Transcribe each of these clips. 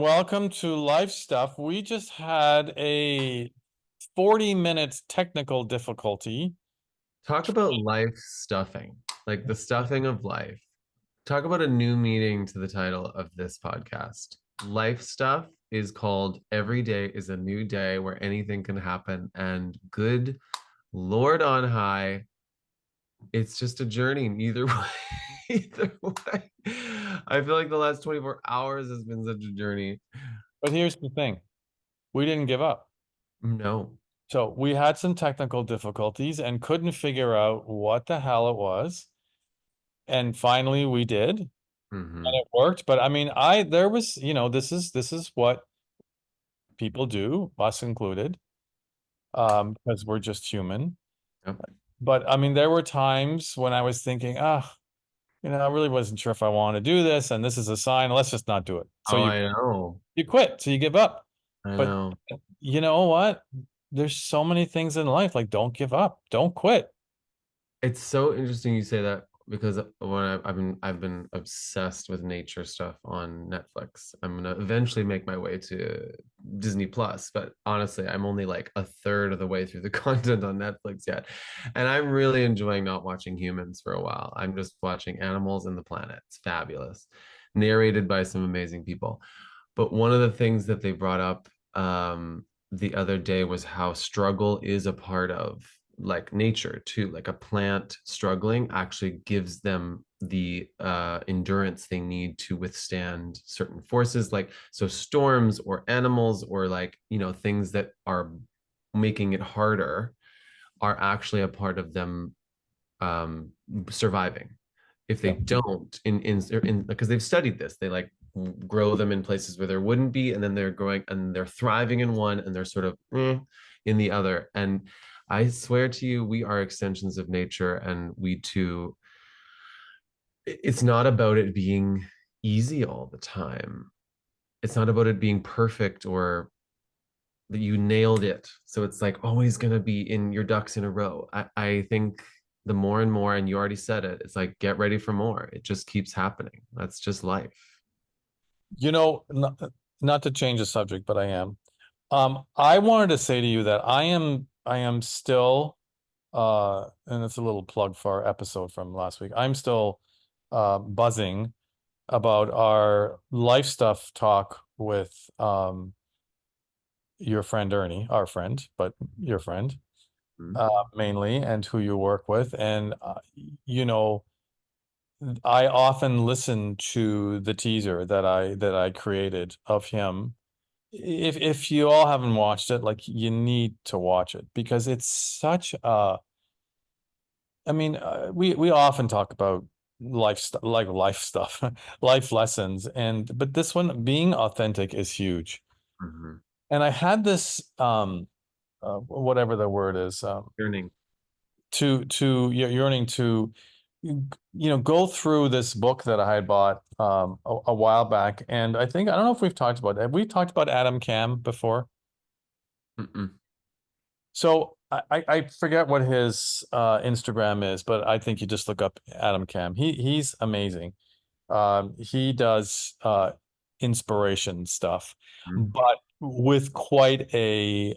Welcome to Life Stuff. We just had a 40-minute technical difficulty. Talk about life stuffing, like the stuffing of life. Talk about a new meaning to the title of this podcast. Life stuff is called Every Day is a New Day where anything can happen. And good Lord on high, it's just a journey either way. Either way. I feel like the last 24 hours has been such a journey. But here's the thing. We didn't give up. No. So we had some technical difficulties and couldn't figure out what the hell it was. And finally we did, and Hmm. it worked. But I mean, there was, this is what people do, us included, because we're just human. Yep. But I mean, there were times when I was thinking, I really wasn't sure if I want to do this, and this is a sign, let's just not do it. So Oh, you I know. you quit, so you give up. I But know. you know what? There's so many things in life, like don't give up, don't quit. It's so interesting you say that because I've been obsessed with nature stuff on Netflix. I'm gonna eventually make my way to Disney Plus, but honestly, I'm only like a third of the way through the content on Netflix yet, and I'm really enjoying not watching humans for a while. I'm just watching animals and the planet. It's fabulous, narrated by some amazing people. But one of the things that they brought up the other day was how struggle is a part of like nature too. Like a plant struggling actually gives them the endurance they need to withstand certain forces, like so storms or animals or like things that are making it harder are actually a part of them um, surviving. If they Yeah. don't, in because they've studied this, they like grow them in places where there wouldn't be, and then they're growing and they're thriving in one, and they're sort of in the other. And I swear to you, we are extensions of nature, and we too. It's not about it being easy all the time. It's not about it being perfect or that you nailed it. So it's like always going to be in your ducks in a row. I think the more and more, and you already said it, it's like get ready for more. It just keeps happening. That's just life. You know, not to change the subject, but I am. I wanted to say to you that I am still, and it's a little plug for our episode from last week. I'm still buzzing about our life stuff talk with your friend Ernie, our friend, but your friend Mhm. mainly, and who you work with. And you know, I often listen to the teaser that I created of him. If you all haven't watched it, like you need to watch it because it's such a, I mean, we often talk about life stuff, life lessons, and but this one being authentic is huge. Mhm. And I had this whatever the word is, Yearning. to yearning to go through this book that I had bought a while back, and I don't know if we've talked about it. Have we talked about Adam Cam before? Mm-mm. So I forget what his Instagram is, but I think you just look up Adam Cam. He's amazing. He does inspiration stuff, Mhm. but with quite a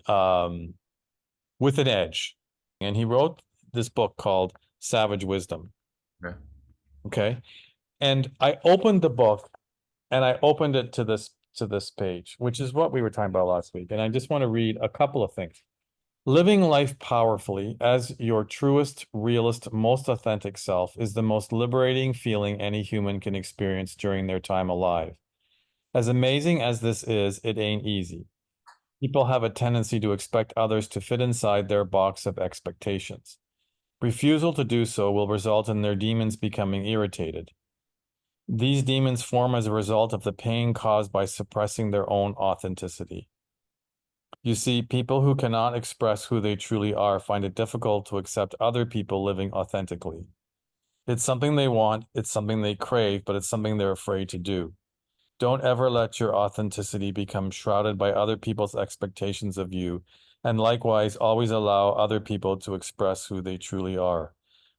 with an edge. And he wrote this book called Savage Wisdom. Okay. Okay. And I opened the book and I opened it to this page, which is what we were talking about last week. And I just want to read a couple of things. Living life powerfully as your truest, realest, most authentic self is the most liberating feeling any human can experience during their time alive. As amazing as this is, it ain't easy. People have a tendency to expect others to fit inside their box of expectations. Refusal to do so will result in their demons becoming irritated. These demons form as a result of the pain caused by suppressing their own authenticity. You see, people who cannot express who they truly are find it difficult to accept other people living authentically. It's something they want, it's something they crave, but it's something they're afraid to do. Don't ever let your authenticity become shrouded by other people's expectations of you, and likewise, always allow other people to express who they truly are.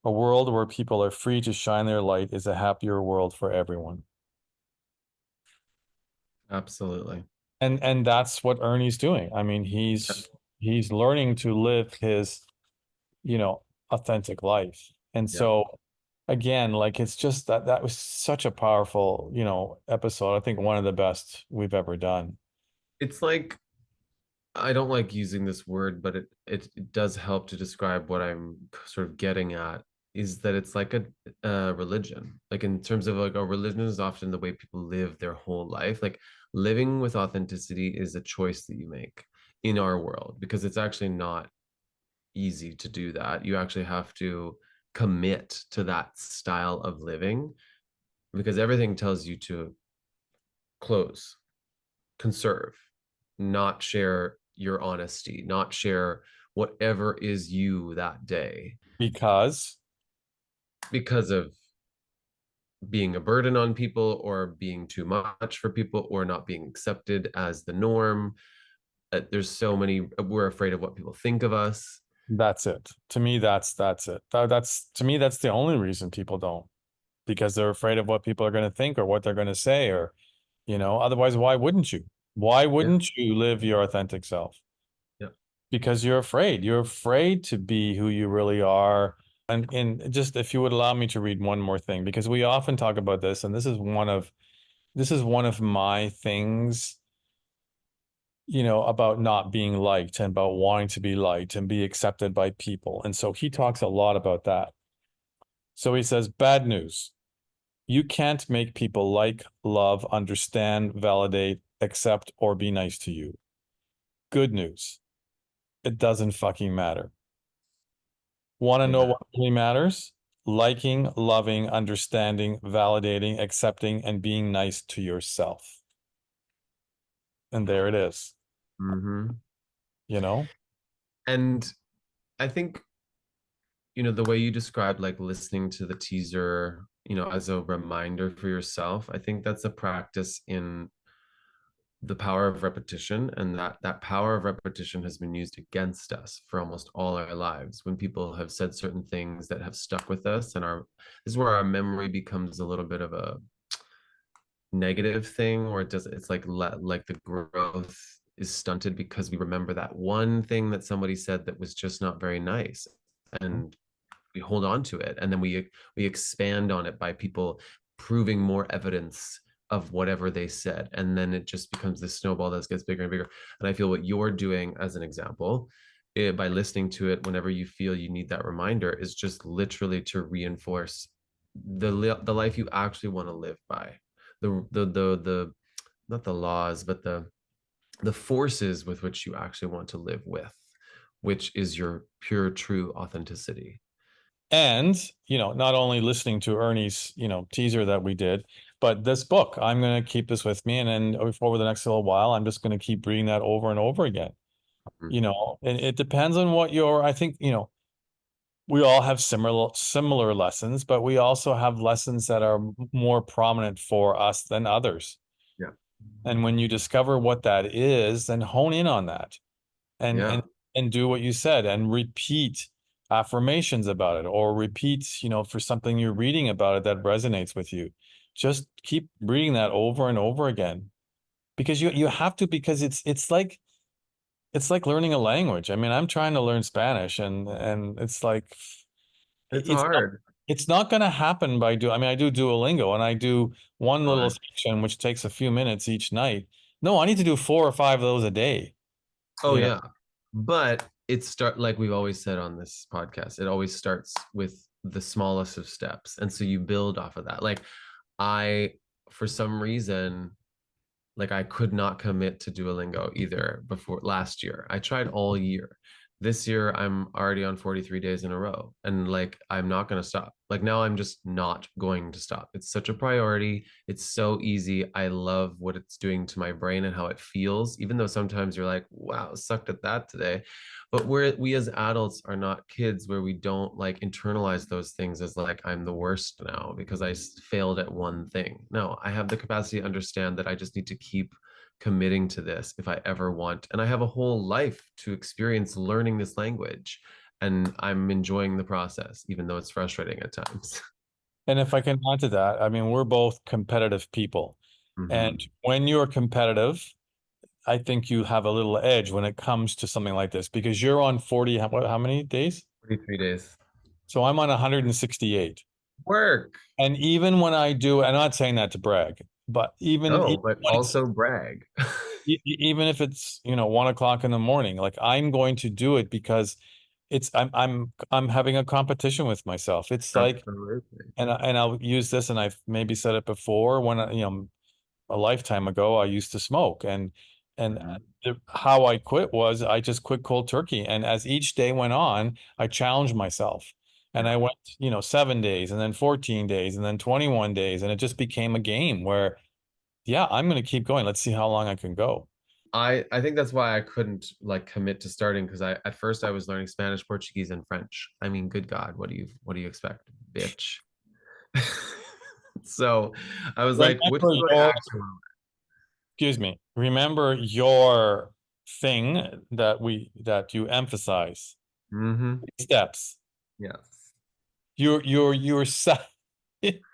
A world where people are free to shine their light is a happier world for everyone. Absolutely. And that's what Ernie's doing. I mean, he's learning to live his, you know, authentic life. And Yeah. so again, like it's just that was such a powerful, episode. I think one of the best we've ever done. It's like, I don't like using this word, but it does help to describe what I'm sort of getting at, is that it's like a religion. Like in terms of like a religion is often the way people live their whole life. Like living with authenticity is a choice that you make in our world because it's actually not easy to do that. You actually have to commit to that style of living because everything tells you to close, conserve, not share your honesty, not share whatever is you that day Because because of being a burden on people or being too much for people or not being accepted as the norm. There's so many, we're afraid of what people think of us. that's it. To me, that's it. That's to me, that's the only reason people don't, because they're afraid of what people are going to think or what they're going to say, or, otherwise, why wouldn't you? Why Yeah. wouldn't you live your authentic self? Yeah. Because you're afraid. You're afraid to be who you really are. And just if you would allow me to read one more thing, because we often talk about this, and this is one of my things, about not being liked and about wanting to be liked and be accepted by people. And so he talks a lot about that. So he says, bad news. You can't make people like, love, understand, validate, accept, or be nice to you. Good news. It doesn't fucking matter. Want to know Amen. what really matters? Liking, loving, understanding, validating, accepting, and being nice to yourself. And there it is, Mm-hmm. you know? And I think, the way you described like listening to the teaser, as a reminder for yourself, I think that's a practice in the power of repetition, and that power of repetition has been used against us for almost all our lives when people have said certain things that have stuck with us, and our this is where our memory becomes a little bit of a negative thing, or it's like the growth is stunted because we remember that one thing that somebody said that was just not very nice, and we hold on to it, and then we expand on it by people proving more evidence of whatever they said, and then it just becomes this snowball that gets bigger and bigger. And I feel what you're doing as an example, by listening to it whenever you feel you need that reminder, is just literally to reinforce the life you actually want to live by, the not the laws, but the forces with which you actually want to live with, which is your pure true authenticity. And, not only listening to Ernie's, teaser that we did, but this book, I'm going to keep this with me. And then over the next little while, I'm just going to keep reading that over and over again. And it depends on I think, we all have similar lessons, but we also have lessons that are more prominent for us than others. Yeah. And when you discover what that is, then hone in on that and Yeah. and and do what you said and repeat affirmations about it, or repeat, for something you're reading about it that resonates with you. Just keep reading that over and over again, because you have to, because it's like learning a language. I mean, I'm trying to learn Spanish, and it's like It's it's not hard. it's not going to happen by I mean, I do Duolingo, and I do one little God. section which takes a few minutes each night. No, I need to do 4 or 5 of those a day, Oh you know. yeah. But like we've always said on this podcast, it always starts with the smallest of steps. And so you build off of that. Like I, for some reason, like I could not commit to Duolingo either before last year. I tried all year. This year I'm already on 43 days in a row, and like I'm not going to stop. Like now I'm just not going to stop. It's such a priority. It's so easy. I love what it's doing to my brain and how it feels, even though sometimes you're like, wow, sucked at that today. But we as adults are not kids where we don't like internalize those things as like I'm the worst now because I failed at one thing. No, I have the capacity to understand that I just need to keep committing to this if I ever want. And I have a whole life to experience learning this language. And I'm enjoying the process, even though it's frustrating at times. And if I can add to that, I mean, we're both competitive people. And Hmm. when you're competitive, I think you have a little edge when it comes to something like this because you're on 40, how many days? 43 days. So I'm on 168. Work. And even when I do, I'm not saying that to brag, but No, but when it's also brag. even if it's 1 o'clock in the morning, like I'm going to do it because I'm having a competition with myself. It's like, Absolutely. and I'll use this, and I've maybe said it before when a lifetime ago I used to smoke, and Mhm. how I quit was I just quit cold turkey, and as each day went on, I challenged myself. And Yeah. I went, 7 days and then 14 days and then 21 days. And it just became a game where, yeah, I'm going to keep going. Let's see how long I can go. I think that's why I couldn't like commit to starting because I at first I was learning Spanish, Portuguese, and French. I mean, good God, what do you expect, bitch? So I was like, which Remember do I your, actually want? excuse me, remember your thing that you emphasize. Mm-hmm. Steps. Yes. You're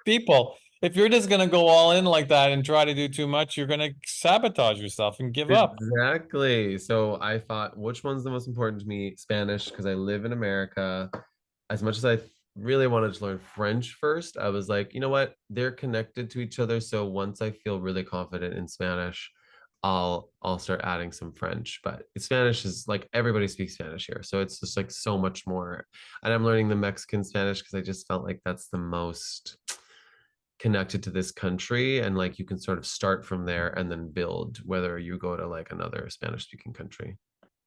people. If you're just gonna go all in like that and try to do too much, you're gonna sabotage yourself and give up. Exactly. So I thought, which one's the most important to me? Spanish, because I live in America. As much as I really wanted to learn French first, I was like, you know what? They're connected to each other. So once I feel really confident in Spanish, I'll start adding some French. But Spanish is like everybody speaks Spanish here. So it's just like so much more. And I'm learning the Mexican Spanish because I just felt like that's the most connected to this country and like you can sort of start from there and then build whether you go to like another Spanish speaking country.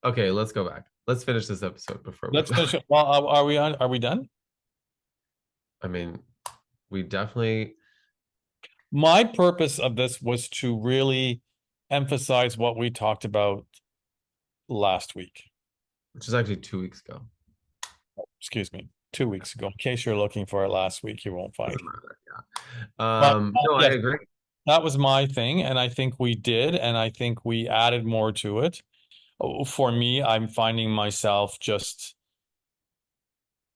Okay, let's go back. Let's finish this episode before we Let's finish it. Well, are we on? Are we done? I mean, we definitely My purpose of this was to really emphasize what we talked about last week. which is actually 2 weeks ago. Excuse me, 2 weeks ago. In case you're looking for it last week, you won't find Doesn't it. matter. But Yeah. No, I yes, agree. that was my thing, and I think we did, and I think we added more to it. Oh, for me, I'm finding myself just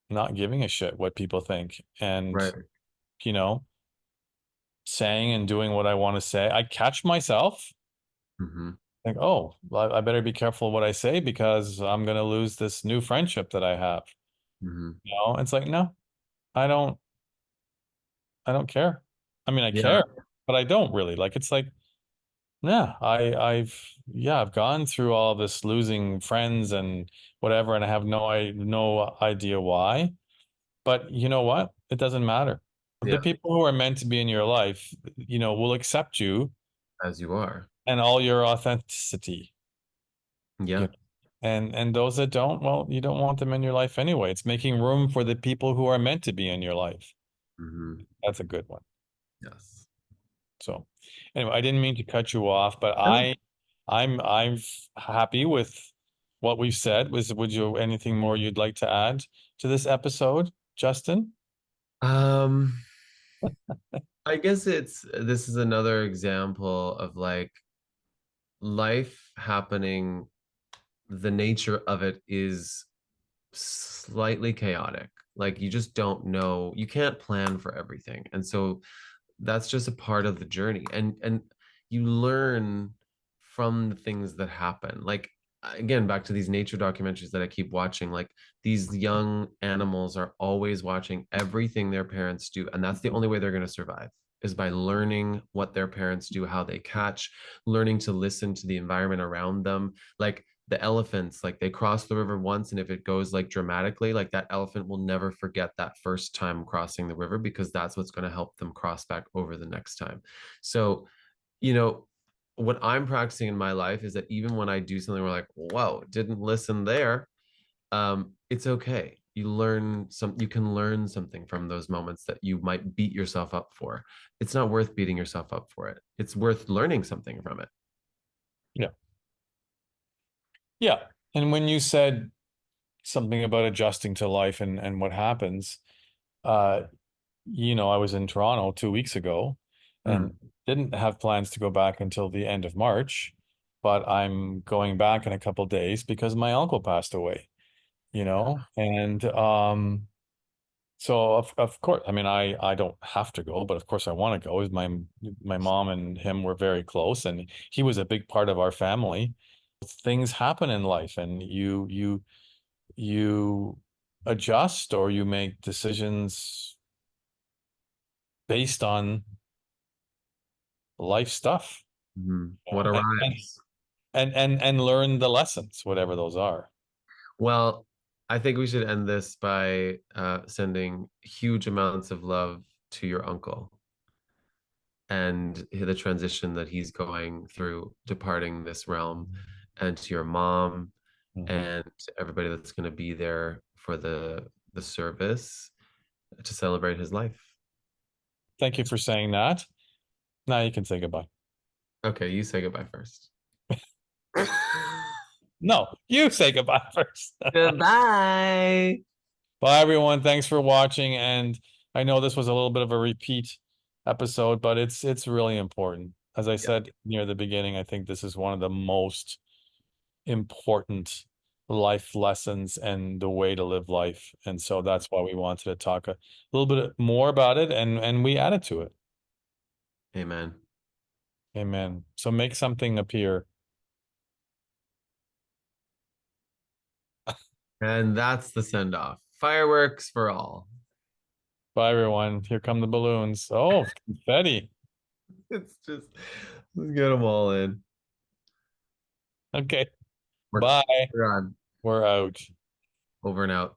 not giving a shit what people think, and Right. you know, saying and doing what I want to say. I catch myself Hmm. think, oh, well, I better be careful what I say because I'm gonna lose this new friendship that I have. Hmm. It's like, no, I don't, I don't care. I mean, I Yeah. care, but I don't really. Like, it's like, yeah, I've gone through all this losing friends and whatever, and I have no idea why. But you know what? It doesn't matter. The Yeah. people who are meant to be in your life, will accept you As you are. and all your authenticity. You Yeah. know? And those that don't, well, you don't want them in your life anyway. It's making room for the people who are meant to be in your life. Hmm. That's a good one. Yes. So anyway, I didn't mean to cut you off, but No. I'm happy with what we've said. Would you anything more you'd like to add to this episode, Justin? Um, I guess this is another example of like life happening, the nature of it is slightly chaotic. Like you just don't know, you can't plan for everything. And so that's just a part of the journey. And you learn from the things that happen. Like again, back to these nature documentaries that I keep watching, like these young animals are always watching everything their parents do. And that's the only way they're going to survive is by learning what their parents do, how they catch, learning to listen to the environment around them. Like the elephants, like they cross the river once, and if it goes like dramatically, like that elephant will never forget that first time crossing the river because that's what's going to help them cross back over the next time. So, you know, what I'm practicing in my life is that even when I do something where like, whoa, didn't listen there, it's okay. You can learn something from those moments that you might beat yourself up for. It's not worth beating yourself up for it. It's worth learning something from it. Yeah. Yeah. And when you said something about adjusting to life and what happens, uh, I was in Toronto 2 weeks ago and Mm. didn't have plans to go back until the end of March, but I'm going back in a couple days because my uncle passed away, and So of course, I mean, I don't have to go, but of course I want to go. Is my mom and him were very close, and he was a big part of our family. Things happen in life, and you adjust or you make decisions based on life stuff. What And, arrives? and learn the lessons, whatever those are. Well, I think we should end this by sending huge amounts of love to your uncle and the transition that he's going through departing this realm, and to your mom Mhm. and to everybody that's going to be there for the service to celebrate his life. Thank you for saying that. Now you can say goodbye. Okay, you say goodbye first. No, you say goodbye first. Goodbye. Bye, everyone. Thanks for watching. And I know this was a little bit of a repeat episode, but it's really important. As I Yeah, said near the beginning, I think this is one of the most important life lessons and the way to live life. And so that's why we wanted to talk a little bit more about it, and we added to it. amen. Amen. So make something appear. And that's the send off. Fireworks for all. Bye, everyone. Here come the balloons. Oh, confetti. It's just, let's get them all in. Okay. We're, Bye. we're on. We're out. Over and out.